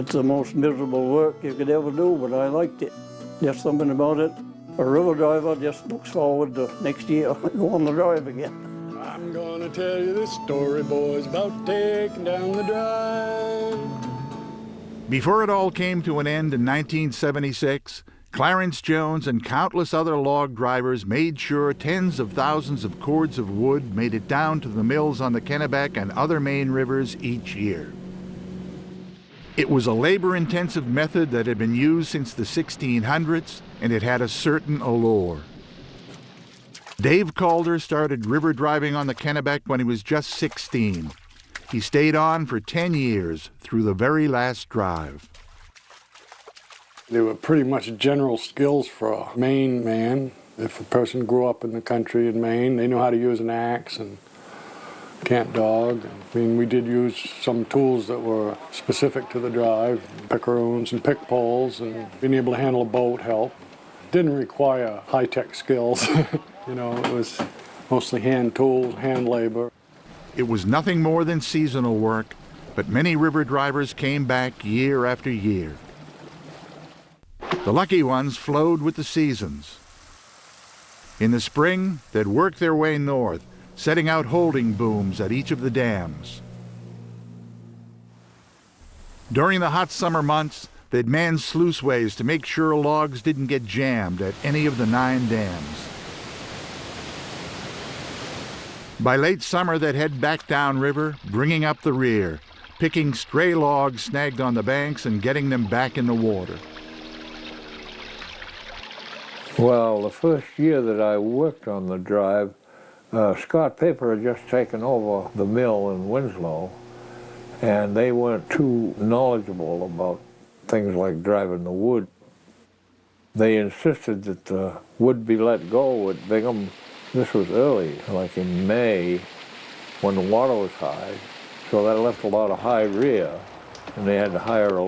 It's the most miserable work you could ever do, but I liked it. There's something about it. A river driver just looks forward to next year go on the drive again. I'm gonna tell you this story, boys, about taking down the drive. Before it all came to an end in 1976, Clarence Jones and countless other log drivers made sure tens of thousands of cords of wood made it down to the mills on the Kennebec and other Maine rivers each year. It was a labor-intensive method that had been used since the 1600s, and it had a certain allure. Dave Calder started river driving on the Kennebec when he was just 16. He stayed on for 10 years through the very last drive. They were pretty much general skills for a Maine man. If a person grew up in the country in Maine, they knew how to use an axe and cant dog. I mean, we did use some tools that were specific to the drive, pickeroons and pick poles, and being able to handle a boat helped. Didn't require high-tech skills. You know, it was mostly hand tools, hand labor. It was nothing more than seasonal work, but many river drivers came back year after year. The lucky ones flowed with the seasons. In the spring, they'd work their way north, setting out holding booms at each of the dams. During the hot summer months, they'd man sluiceways to make sure logs didn't get jammed at any of the 9 dams. By late summer, they'd head back downriver, bringing up the rear, picking stray logs snagged on the banks and getting them back in the water. Well, the first year that I worked on the drive, Scott Paper had just taken over the mill in Winslow, and they weren't too knowledgeable about things like driving the wood. They insisted that the wood be let go at Bingham. This was early, like in May, when the water was high, so that left a lot of high rear, and they had to hire a